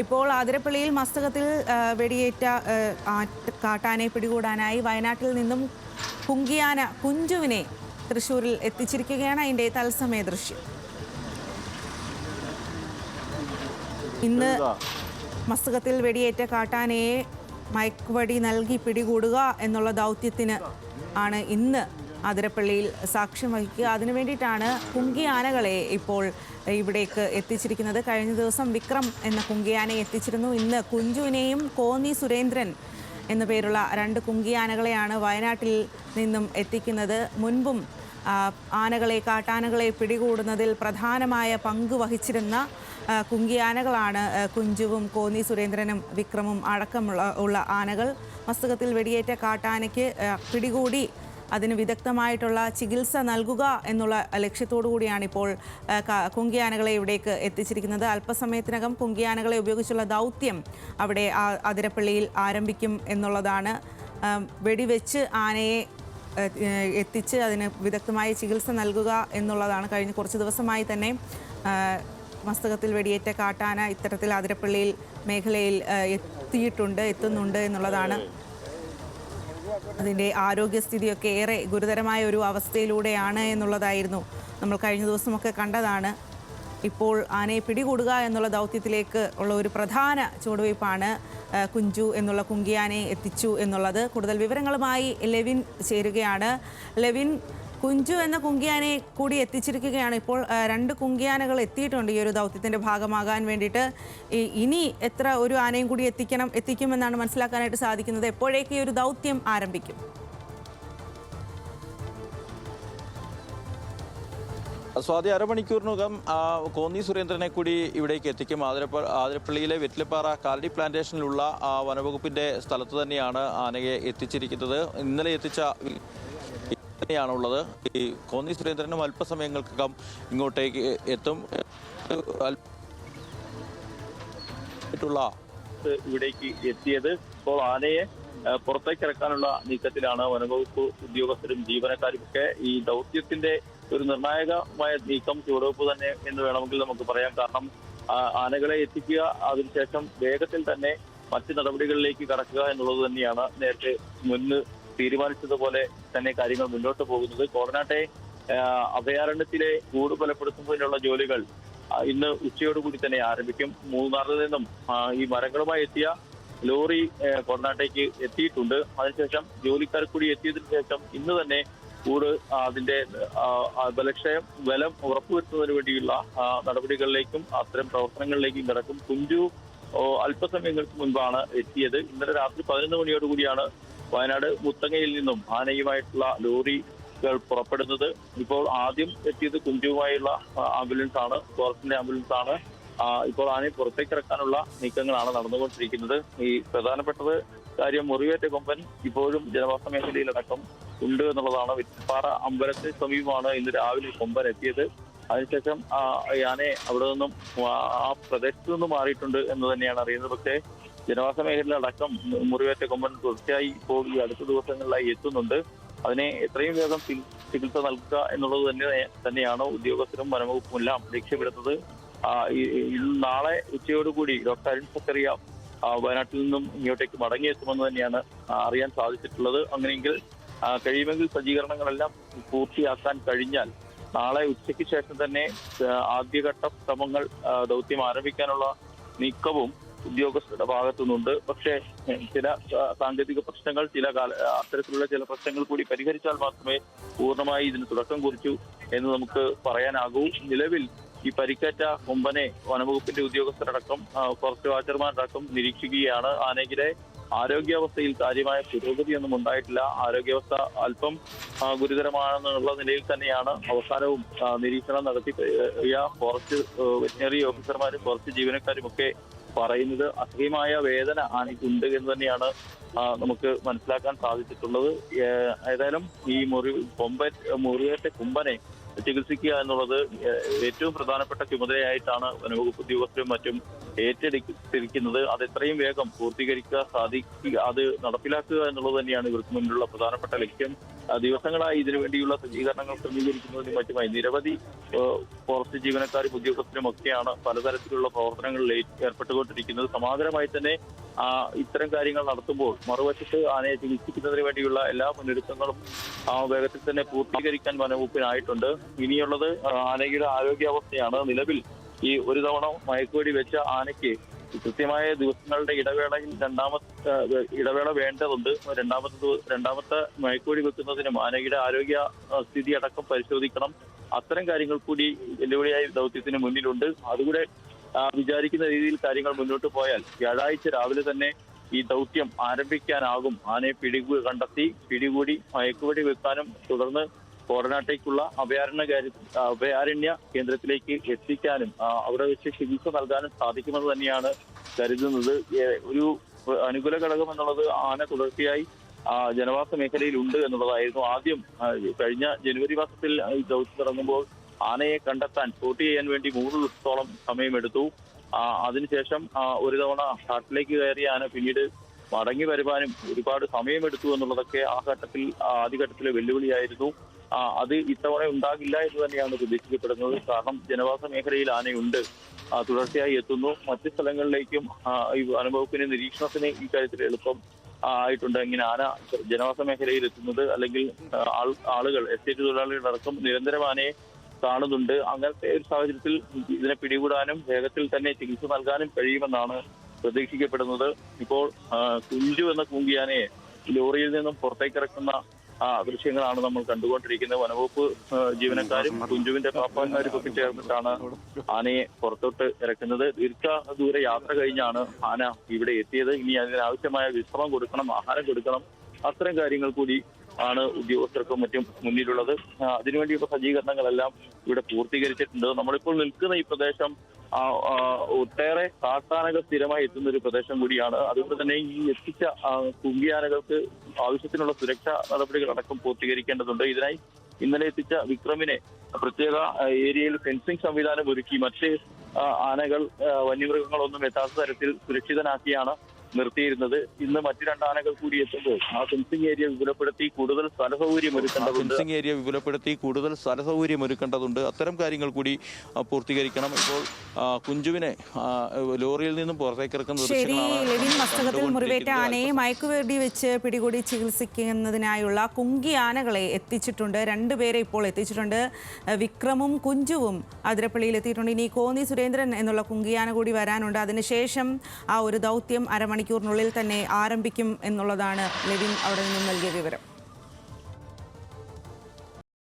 ഇപ്പോൾ ആതിരപ്പള്ളിയിൽ മസ്തകത്തിൽ വെടിയേറ്റ കാട്ടാനെ പിടികൂടാനായി വയനാട്ടിൽ നിന്നും കുങ്കിയാന കുഞ്ചുവിനെ തൃശ്ശൂരിൽ എത്തിച്ചിരിക്കുകയാണ്. അതിൻ്റെ തത്സമയ ദൃശ്യം. ഇന്ന് മസ്തകത്തിൽ വെടിയേറ്റ കാട്ടാനയെ മയക്കുവടി നൽകി പിടികൂടുക എന്നുള്ള ദൗത്യത്തിന് ആണ് ഇന്ന് ആതിരപ്പള്ളിയിൽ സാക്ഷ്യം വഹിക്കുക. അതിനു വേണ്ടിയിട്ടാണ് കുങ്കിയാനകളെ ഇപ്പോൾ ഇവിടേക്ക് എത്തിച്ചിരിക്കുന്നത്. കഴിഞ്ഞ ദിവസം വിക്രം എന്ന കുങ്കിയാനയെ എത്തിച്ചിരുന്നു. ഇന്ന് കുഞ്ചുവിനെയും കോന്നി സുരേന്ദ്രൻ എന്നു പേരുള്ള 2 കുങ്കിയാനകളെയാണ് വയനാട്ടിൽ നിന്നും എത്തിക്കുന്നത്. മുൻപും കാട്ടാനകളെ പിടികൂടുന്നതിൽ പ്രധാനമായ പങ്ക് വഹിച്ചിരുന്ന കുങ്കിയാനകളാണ് കുഞ്ചുവും കോന്നി സുരേന്ദ്രനും വിക്രമും അടക്കമുള്ള ആനകൾ. മസ്തകത്തിൽ വെടിയേറ്റ കാട്ടാനയ്ക്ക് പിടികൂടി അതിന് വിദഗ്ധമായിട്ടുള്ള ചികിത്സ നൽകുക എന്നുള്ള ലക്ഷ്യത്തോടു കൂടിയാണ് ഇപ്പോൾ കുങ്കിയാനകളെ ഇവിടേക്ക് എത്തിച്ചിരിക്കുന്നത്. അല്പസമയത്തിനകം കുങ്കിയാനകളെ ഉപയോഗിച്ചുള്ള ദൗത്യം അവിടെ അതിരപ്പള്ളിയിൽ ആരംഭിക്കും എന്നുള്ളതാണ്. വെടിവെച്ച് ആനയെ എത്തിച്ച് അതിന് വിദഗ്ധമായ ചികിത്സ നൽകുക എന്നുള്ളതാണ്. കഴിഞ്ഞ കുറച്ച് ദിവസമായി തന്നെ മസ്തകത്തിൽ വെടിയേറ്റ കാട്ടാന ഇത്തരത്തിൽ അതിരപ്പള്ളിയിൽ മേഖലയിൽ എത്തുന്നുണ്ട് എന്നുള്ളതാണ്. അതിൻ്റെ ആരോഗ്യസ്ഥിതിയൊക്കെ ഏറെ ഗുരുതരമായ ഒരു അവസ്ഥയിലൂടെയാണ് എന്നുള്ളതായിരുന്നു നമ്മൾ കഴിഞ്ഞ ദിവസമൊക്കെ കണ്ടതാണ്. ഇപ്പോൾ ആനയെ പിടികൂടുക എന്നുള്ള ദൗത്യത്തിലേക്ക് ഉള്ള ഒരു പ്രധാന ചുവടുവയ്പ്പാണ് കുഞ്ചു എന്നുള്ള കുങ്കിയാനയെ എത്തിച്ചു എന്നുള്ളത്. കൂടുതൽ വിവരങ്ങളുമായി ലെവിൻ ചേരുകയാണ്. ലെവിൻ, കുഞ്ചു എന്ന കുങ്കിയാനയെ കൂടി എത്തിച്ചിരിക്കുകയാണ്. ഇപ്പോൾ 2 കുങ്കിയാനകൾ എത്തിയിട്ടുണ്ട് ഈ ഒരു ദൗത്യത്തിൻ്റെ ഭാഗമാകാൻ വേണ്ടിയിട്ട്. ഇനി എത്ര ഒരു ആനയും കൂടി എത്തിക്കുമെന്നാണ് മനസ്സിലാക്കാനായിട്ട് സാധിക്കുന്നത്? എപ്പോഴേക്ക് ഈ ഒരു ദൗത്യം ആരംഭിക്കും? സ്വാതി, അരമണിക്കൂറിനകം കോന്നി സുരേന്ദ്രനെ കൂടി ഇവിടേക്ക് എത്തിക്കും. ആതിരപ്പള്ളിയിലെ വെറ്റിലപ്പാറ കാലടി പ്ലാന്റേഷനിലുള്ള വനവകുപ്പിന്റെ സ്ഥലത്ത് തന്നെയാണ് ആനയെ എത്തിച്ചിരിക്കുന്നത്. ഇന്നലെ എത്തിച്ച ാണുള്ളത്. ഈ കോന്നി സുരേന്ദ്രനും അല്പസമയങ്ങൾക്കകം ഇങ്ങോട്ടേക്ക് എത്തും. ഇവിടേക്ക് എത്തിയത് ഇപ്പോൾ ആനയെ പുറത്തേക്ക് ഇറക്കാനുള്ള നീക്കത്തിലാണ് വനംവകുപ്പ് ഉദ്യോഗസ്ഥരും ജീവനക്കാരും ഒക്കെ. ഈ ദൗത്യത്തിന്റെ ഒരു നിർണായകമായ നീക്കം ചുവടുവെപ്പ് തന്നെ എന്ന് വേണമെങ്കിൽ നമുക്ക് പറയാം. കാരണം ആനകളെ എത്തിക്കുക, അതിനുശേഷം വേഗത്തിൽ തന്നെ മറ്റ് നടപടികളിലേക്ക് കടക്കുക എന്നുള്ളത് തന്നെയാണ് നേരത്തെ മുന്ന് തീരുമാനിച്ചതുപോലെ തന്നെ കാര്യങ്ങൾ മുന്നോട്ട് പോകുന്നത്. കോടനാട്ടെ അഭയാരണ്യത്തിലെ കൂട് ബലപ്പെടുത്തുന്നതിനുള്ള ജോലികൾ ഇന്ന് ഉച്ചയോടുകൂടി തന്നെ ആരംഭിക്കും. മൂന്നാറിൽ നിന്നും ഈ മരങ്ങളുമായി എത്തിയ ലോറി കോടനാട്ടേക്ക് എത്തിയിട്ടുണ്ട്. അതിനുശേഷം ജോലിക്കാർ കൂടി എത്തിയതിനു ശേഷം ഇന്ന് തന്നെ കൂട് അതിന്റെ ബലം ഉറപ്പുവരുത്തുന്നതിന് വേണ്ടിയുള്ള നടപടികളിലേക്കും അത്തരം പ്രവർത്തനങ്ങളിലേക്കും കിടക്കും. കുഞ്ചു അല്പസമയങ്ങൾക്ക് മുൻപാണ് എത്തിയത്. ഇന്നലെ രാത്രി 11 മണിയോടുകൂടിയാണ് വയനാട് മുത്തങ്ങയിൽ നിന്നും ആനയുമായിട്ടുള്ള ലോറികൾ പുറപ്പെടുന്നത്. ഇപ്പോൾ ആദ്യം എത്തിയത് കുഞ്ചുവുമായുള്ള ആംബുലൻസ് ആണ്, ഫോറസ്റ്റിന്റെ ആംബുലൻസ് ആണ്. ഇപ്പോൾ ആനയെ പുറത്തേക്ക് ഇറക്കാനുള്ള നീക്കങ്ങളാണ് നടന്നുകൊണ്ടിരിക്കുന്നത്. ഈ പ്രധാനപ്പെട്ടത് കാര്യം, മുറിവേറ്റ കൊമ്പൻ ഇപ്പോഴും ജനവാസ മേഖലയിലടക്കം ഉണ്ട് എന്നുള്ളതാണ്. വെറ്റിലപ്പാറ അമ്പലത്തിന് സമീപമാണ് ഇന്ന് രാവിലെ കൊമ്പൻ എത്തിയത്. അതിനുശേഷം ആനയെ അവിടെ നിന്നും ആ പ്രദേശത്തു നിന്നും മാറിയിട്ടുണ്ട് എന്ന് തന്നെയാണ് അറിയുന്നത്. പക്ഷേ ജനവാസ മേഖലയിലടക്കം മുറിവേറ്റ കൊമ്പൻ തുടർച്ചയായി ഇപ്പോൾ ഈ അടുത്ത ദിവസങ്ങളിലായി എത്തുന്നുണ്ട്. അതിനെ എത്രയും വേഗം ചികിത്സ നൽകുക എന്നുള്ളത് തന്നെയാണ് ഉദ്യോഗസ്ഥരും വനംവകുപ്പും എല്ലാം ലക്ഷ്യമിടുന്നത്. നാളെ ഉച്ചയോടുകൂടി ഡോക്ടർ അരുൺ സക്കറിയ വയനാട്ടിൽ നിന്നും ഇങ്ങോട്ടേക്ക് മടങ്ങിയെത്തുമെന്ന് തന്നെയാണ് അറിയാൻ സാധിച്ചിട്ടുള്ളത്. അങ്ങനെയെങ്കിൽ കഴിയുമെങ്കിൽ സജ്ജീകരണങ്ങളെല്ലാം പൂർത്തിയാക്കാൻ കഴിഞ്ഞാൽ നാളെ ഉച്ചയ്ക്ക് ശേഷം തന്നെ ആദ്യഘട്ട ശ്രമങ്ങൾ ദൗത്യം ആരംഭിക്കാനുള്ള നീക്കവും ഉദ്യോഗസ്ഥരുടെ ഭാഗത്തുനിന്നുണ്ട്. പക്ഷേ ചില സാങ്കേതിക പ്രശ്നങ്ങൾ, അത്തരത്തിലുള്ള ചില പ്രശ്നങ്ങൾ കൂടി പരിഹരിച്ചാൽ മാത്രമേ പൂർണ്ണമായി ഇതിന് തുടക്കം കുറിച്ചു എന്ന് നമുക്ക് പറയാനാകൂ. നിലവിൽ ഈ പരിക്കേറ്റ കൊമ്പനെ വനംവകുപ്പിന്റെ ഉദ്യോഗസ്ഥരടക്കം ഫോറസ്റ്റ് വാച്ചർമാരടക്കം നിരീക്ഷിക്കുകയാണ്. ആനയുടെ ആരോഗ്യാവസ്ഥയിൽ കാര്യമായ പുരോഗതിയൊന്നും ഉണ്ടായിട്ടില്ല. ആരോഗ്യാവസ്ഥ അല്പം ഗുരുതരമാണെന്നുള്ള നിലയിൽ തന്നെയാണ് അവസാനവും നിരീക്ഷണം നടത്തി ഫോറസ്റ്റ് വെറ്റിനറി ഓഫീസർമാരും ഫോറസ്റ്റ് ജീവനക്കാരും ഒക്കെ പറയുന്നത്. അസഹ്യമായ വേദന ആനയ്ക്കുണ്ട് എന്ന് തന്നെയാണ് നമുക്ക് മനസ്സിലാക്കാൻ സാധിച്ചിട്ടുള്ളത്. ഏതായാലും ഈ മുറിവേറ്റ കൊമ്പനെ ചികിത്സിക്കുക എന്നുള്ളത് ഏറ്റവും പ്രധാനപ്പെട്ട ചുമതലയായിട്ടാണ് വനവകുപ്പ് ഉദ്യോഗസ്ഥരും മറ്റും ഏറ്റെടുത്തിരിക്കുന്നത്. അത് എത്രയും വേഗം പൂർത്തീകരിക്കുക, അത് നടപ്പിലാക്കുക എന്നുള്ളത് തന്നെയാണ് ഇവർക്ക് മുന്നിലുള്ള പ്രധാനപ്പെട്ട ലക്ഷ്യം. ദിവസങ്ങളായി ഇതിനു വേണ്ടിയുള്ള സജ്ജീകരണങ്ങൾ ക്രമീകരിക്കുന്നതിനും മറ്റുമായി നിരവധി ഫോറസ്റ്റ് ജീവനക്കാരും ഉദ്യോഗസ്ഥരും ഒക്കെയാണ് പലതരത്തിലുള്ള പ്രവർത്തനങ്ങളിൽ ഏർപ്പെട്ടുകൊണ്ടിരിക്കുന്നത്. സമാന്തരമായി തന്നെ ഇത്തരം കാര്യങ്ങൾ നടത്തുമ്പോൾ മറുവശത്ത് ആനയെ ചികിത്സിക്കുന്നതിന് വേണ്ടിയുള്ള എല്ലാ മുന്നൊരുക്കങ്ങളും വേഗത്തിൽ തന്നെ പൂർത്തീകരിക്കാൻ വനവകുപ്പിനായിട്ടുണ്ട്. ഇനിയുള്ളത് ആനയുടെ ആരോഗ്യാവസ്ഥയാണ്. നിലവിൽ ഈ ഒരു തവണ മയക്കുവെടി വെച്ച ആനയ്ക്ക് കൃത്യമായ ദിവസങ്ങളുടെ ഇടവേള വേണ്ടതുണ്ട്. രണ്ടാമത്തെ മയക്കുവെടി വെക്കുന്നതിനും ആനയുടെ ആരോഗ്യ സ്ഥിതി അടക്കം പരിശോധിക്കണം. അത്തരം കാര്യങ്ങൾ കൂടി വെല്ലുവിളിയായി ദൗത്യത്തിന് മുന്നിലുണ്ട്. അതുകൂടെ വിചാരിക്കുന്ന രീതിയിൽ കാര്യങ്ങൾ മുന്നോട്ട് പോയാൽ വ്യാഴാഴ്ച രാവിലെ തന്നെ ഈ ദൗത്യം ആരംഭിക്കാനാകും. ആനയെ കണ്ടെത്തി പിടികൂടി മയക്കുവെടി വെക്കാനും തുടർന്ന് കോടനാട്ടേക്കുള്ള അഭയാരണ്യ കേന്ദ്രത്തിലേക്ക് എത്തിക്കാനും അവിടെ വെച്ച് ചികിത്സ നൽകാനും സാധിക്കുമെന്ന് തന്നെയാണ് കരുതുന്നത്. ഒരു അനുകൂല ഘടകം എന്നുള്ളത് ആന തുടർച്ചയായി ജനവാസ മേഖലയിൽ ഉണ്ട് എന്നുള്ളതായിരുന്നു. ആദ്യം കഴിഞ്ഞ ജനുവരി മാസത്തിൽ ഈ ദൗത്യം തുടങ്ങുമ്പോൾ ആനയെ കണ്ടെത്താൻ സ്പോട്ട് ചെയ്യാൻ വേണ്ടി 3 ദിവസത്തോളം സമയമെടുത്തു. അതിനുശേഷം ഒരു തവണ കാട്ടിലേക്ക് കയറിയ ആന പിന്നീട് മടങ്ങി വരുവാനും ഒരുപാട് സമയമെടുത്തു എന്നുള്ളതൊക്കെ ആദ്യഘട്ടത്തിലെ വെല്ലുവിളിയായിരുന്നു. അത് ഇത്തവണ ഉണ്ടാകില്ല എന്ന് തന്നെയാണ് പ്രതീക്ഷിക്കപ്പെടുന്നത്. കാരണം ജനവാസ മേഖലയിൽ ആനയുണ്ട്, തുടർച്ചയായി എത്തുന്നു. മറ്റ് സ്ഥലങ്ങളിലേക്കും ഈ വനംവകുപ്പിന്റെ നിരീക്ഷണത്തിന് ഈ കാര്യത്തിൽ എളുപ്പം ആയിട്ടുണ്ട്. ഇങ്ങനെ ആന ജനവാസ മേഖലയിൽ എത്തുന്നത് അല്ലെങ്കിൽ ആളുകൾ എസ്റ്റേറ്റ് തൊഴിലാളികളടക്കം നിരന്തരം ആനയെ കാണുന്നുണ്ട്. അങ്ങനത്തെ ഒരു സാഹചര്യത്തിൽ ഇതിനെ പിടികൂടാനും വേഗത്തിൽ തന്നെ ചികിത്സ നൽകാനും കഴിയുമെന്നാണ് പ്രതീക്ഷിക്കപ്പെടുന്നത്. ഇപ്പോൾ കുഞ്ചു എന്ന കൂങ്കിയാനയെ ലോറിയിൽ നിന്നും പുറത്തേക്കിറക്കുന്ന ദൃശ്യങ്ങളാണ് നമ്മൾ കണ്ടുകൊണ്ടിരിക്കുന്നത്. വനവകുപ്പ് ജീവനക്കാരും കുഞ്ചുവിന്റെ പാപ്പാന്മാരും ഒക്കെ ചേർന്നിട്ടാണ് ആനയെ പുറത്തോട്ട് ഇറക്കുന്നത്. ദീർഘദൂര യാത്ര കഴിഞ്ഞാണ് ആന ഇവിടെ എത്തിയത്. ഇനി അതിനാവശ്യമായ വിശ്രമം കൊടുക്കണം, ആഹാരം കൊടുക്കണം. അത്തരം കാര്യങ്ങൾ കൂടി ആണ് ഉദ്യോഗസ്ഥർക്കും മറ്റും മുന്നിലുള്ളത്. അതിനുവേണ്ടിയുള്ള സജ്ജീകരണങ്ങളെല്ലാം ഇവിടെ പൂർത്തീകരിച്ചിട്ടുണ്ട്. നമ്മളിപ്പോൾ നിൽക്കുന്ന ഈ പ്രദേശം ഒട്ടേറെ കാട്ടാനകൾ സ്ഥിരമായി എത്തുന്ന ഒരു പ്രദേശം കൂടിയാണ്. അതുകൊണ്ട് തന്നെ ഈ എത്തിച്ച കുങ്കിയാനകൾക്ക് ആവശ്യത്തിനുള്ള സുരക്ഷാ നടപടികളടക്കം പൂർത്തീകരിക്കേണ്ടതുണ്ട്. ഇതിനായി ഇന്നലെ എത്തിച്ച വിക്രമിനെ പ്രത്യേക ഏരിയയിൽ ഫെൻസിംഗ് സംവിധാനം ഒരുക്കി മറ്റ് ആനകൾ വന്യമൃഗങ്ങളൊന്നും എത്താത്ത തരത്തിൽ സുരക്ഷിതനാക്കിയാണ് നിർത്തിയിരുന്നത്. ഇന്ന് മറ്റു 2 ആനകൾ കൂടി എത്തുമ്പോൾ ആ ഫെൻസിംഗ് ഏരിയ വിപുലപ്പെടുത്തി കൂടുതൽ സ്ഥല സൗകര്യം ഒരുക്കേണ്ടതുണ്ട്. അത്തരം കാര്യങ്ങൾ കൂടി പൂർത്തീകരിക്കണം. ഇപ്പോൾ കുഞ്ചുവിനെ ലോറിയിൽ നിന്നും പുറത്തേക്കിറക്കുന്ന മസ്തകത്തിൽ മുറിവേറ്റ ആനയെ മയക്കുവെടി വെച്ച് പിടികൂടി ചികിത്സിക്കുന്നതിനായുള്ള കുങ്കി ആനകളെ എത്തിച്ചിട്ടുണ്ട്. 2 പേരെ ഇപ്പോൾ എത്തിച്ചിട്ടുണ്ട്. വിക്രമും കുഞ്ചുവും അതിരപ്പള്ളിയിൽ എത്തിയിട്ടുണ്ട്. ഇനി കോന്നി സുരേന്ദ്രൻ എന്നുള്ള കുങ്കിയാന കൂടി വരാനുണ്ട്. അതിനുശേഷം ആ ഒരു ദൗത്യം അരമണിക്കൂറിനുള്ളിൽ തന്നെ ആരംഭിക്കും എന്നുള്ളതാണ് ലെവിൻ അവിടെ നിന്നും നൽകിയ വിവരം.